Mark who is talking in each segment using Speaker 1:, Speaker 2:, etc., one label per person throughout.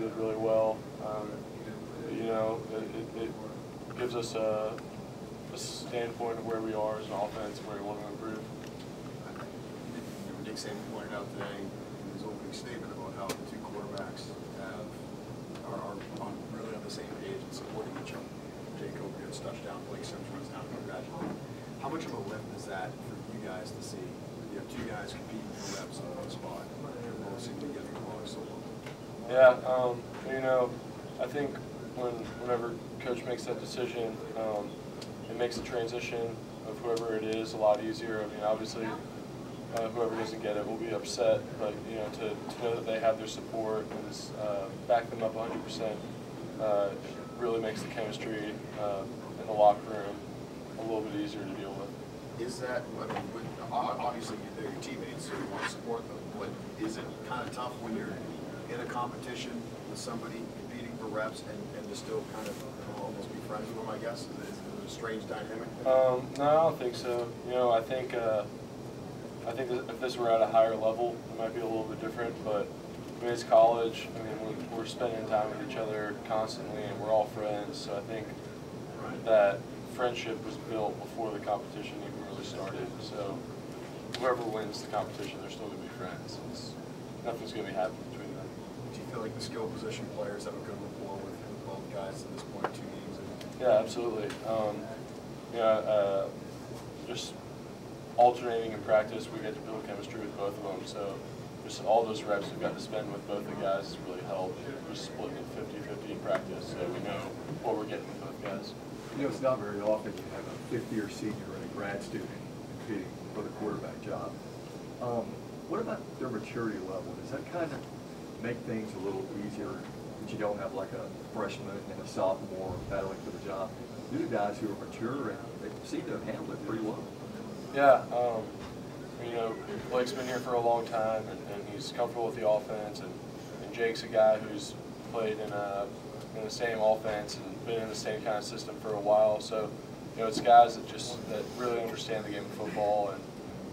Speaker 1: did really well. You know, it gives us a standpoint of where we are as an offense, where we want to improve.
Speaker 2: Nick Saban pointed out today in his opening statement about how the two quarterbacks are really on the same page and supporting each other. Jacob gets touchdown, Blake Sims runs down and congratulates. How much of a lift is that for you guys to see? You have two guys competing for reps on one spot. They're both seem to be getting along so well.
Speaker 1: Yeah, you know, I think whenever coach makes that decision, it makes the transition of whoever it is a lot easier. I mean, obviously, whoever doesn't get it will be upset, but you know, to know that they have their support and back them up 100%, it really makes the chemistry in the locker room a little bit easier to deal with.
Speaker 2: Is that, I mean, obviously they're your teammates, so you want to support them, but is it kind of tough when you're in a competition with somebody competing for reps and to still kind of almost be friends with them, I guess? Is it a strange dynamic?
Speaker 1: No, I don't think so. You know, I think that if this were at a higher level, it might be a little bit different, but I mean, it's college. I mean, we're spending time with each other constantly, and we're all friends, so I think that friendship was built before the competition even really started. So whoever wins the competition, they're still going to be friends. Nothing's going to be happening between them.
Speaker 2: Do you feel like the skill position players have a good rapport with both guys at this point, 2 games in?
Speaker 1: Yeah, absolutely. Just alternating in practice, we get to build chemistry with both of them. So just all those reps we've got to spend with both the guys has really helped. We're splitting it 50-50 in practice, so we know what we're getting with both guys.
Speaker 3: You know, it's not very often you have a fifth-year senior and a grad student competing for the quarterback job. What about their maturity level? Does that kind of make things a little easier that you don't have like a freshman and a sophomore battling for the job? These are guys who are mature and they seem to handle it pretty well.
Speaker 1: Yeah, you know, Blake's been here for a long time and he's comfortable with the offense, and Jake's a guy who's played in the same offense and been in the same kind of system for a while. So, you know, it's guys that really understand the game of football,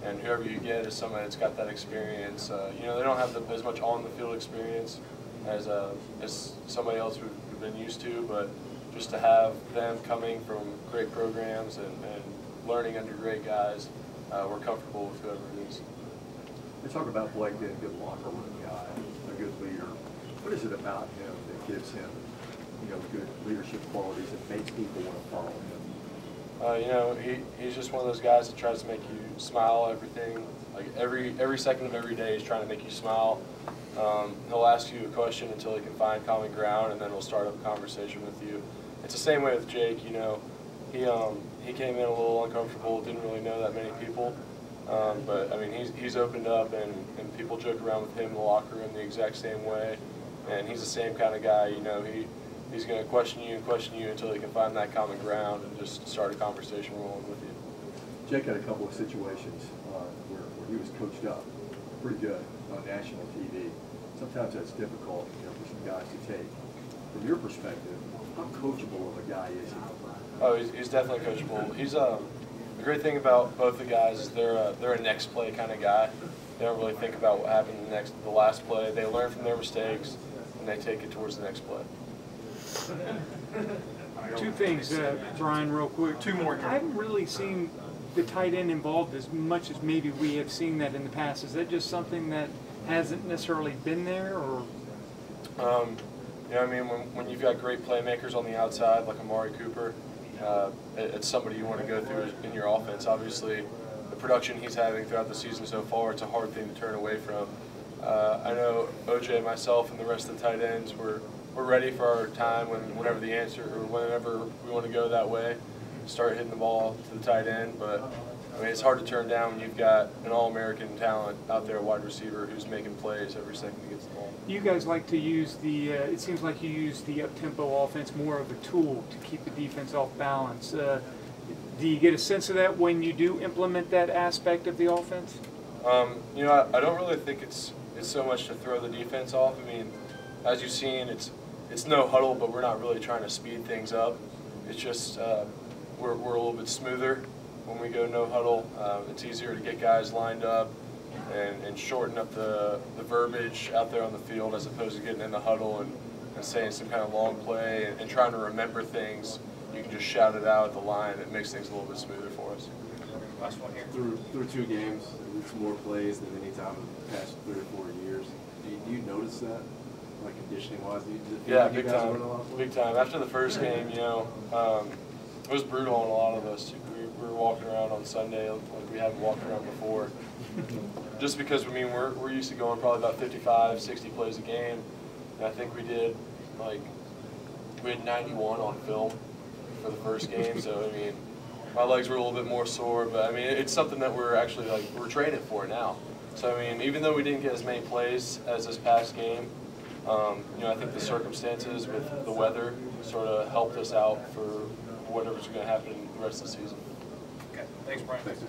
Speaker 1: and whoever you get is somebody that's got that experience. You know, they don't have as much on-the-field experience as somebody else we've been used to, but just to have them coming from great programs and learning under great guys, we're comfortable with whoever it is.
Speaker 3: They talk about Blake being a good locker room guy, a good leader. What is it about him that gives him, you know, good leadership qualities that makes people want to follow him?
Speaker 1: You know, he's just one of those guys that tries to make you smile. Everything, like every second of every day, he's trying to make you smile. He'll ask you a question until he can find common ground, and then he'll start up a conversation with you. It's the same way with Jake. You know, he came in a little uncomfortable, didn't really know that many people, but I mean he's opened up, and people joke around with him in the locker room the exact same way, and he's the same kind of guy. You know, he's going to question you until he can find that common ground and just start a conversation rolling with you.
Speaker 3: Jake had a couple of situations where he was coached up pretty good on national TV. Sometimes that's difficult, you know, for some guys to take. From your perspective, how coachable of a guy is he?
Speaker 1: Oh, he's definitely coachable. He's the great thing about both the guys is they're a next play kind of guy. They don't really think about what happened the last play. They learn from their mistakes and they take it towards the next play.
Speaker 4: Two things, Brian, real quick.
Speaker 2: Two more.
Speaker 4: I haven't really seen the tight end involved as much as maybe we have seen that in the past. Is that just something that hasn't necessarily been there, or?
Speaker 1: You know, I mean, when you've got great playmakers on the outside like Amari Cooper, it's somebody you want to go through in your offense. Obviously, the production he's having throughout the season so far, it's a hard thing to turn away from. I know OJ, myself, and the rest of the tight ends we're ready for our time whenever the answer or whenever we want to go that way, start hitting the ball to the tight end. But I mean, it's hard to turn down when you've got an All-American talent out there, wide receiver, who's making plays every second he gets the ball.
Speaker 4: You guys like to use the, it seems like you use the up-tempo offense more of a tool to keep the defense off balance. Do you get a sense of that when you do implement that aspect of the offense?
Speaker 1: You know, I don't really think it's so much to throw the defense off. I mean, as you've seen, it's no huddle, but we're not really trying to speed things up. It's just we're a little bit smoother when we go no huddle. It's easier to get guys lined up and shorten up the verbiage out there on the field as opposed to getting in the huddle and and saying some kind of long play and trying to remember things, you can just shout it out at the line. It makes things a little bit smoother for us.
Speaker 5: Last one here.
Speaker 6: Through 2 games, it's more plays than any time in the past 3 or 4 years. Do you notice that, like conditioning-wise? Does it feel
Speaker 1: Yeah,
Speaker 6: like you
Speaker 1: big
Speaker 6: guys are
Speaker 1: time.
Speaker 6: running a lot of
Speaker 1: Big
Speaker 6: plays?
Speaker 1: time. After the first game, it was brutal on a lot of us. We were walking around on Sunday like we haven't walked around before. Just because, I mean, we're used to going probably about 55, 60 plays a game. And I think we had 91 on film for the first game. So, I mean, my legs were a little bit more sore. But, I mean, it's something that we're actually, we're training for now. So, I mean, even though we didn't get as many plays as this past game, I think the circumstances with the weather sort of helped us out for whatever's going to happen the rest of the season.
Speaker 5: Okay, thanks, Brian.
Speaker 6: Thanks.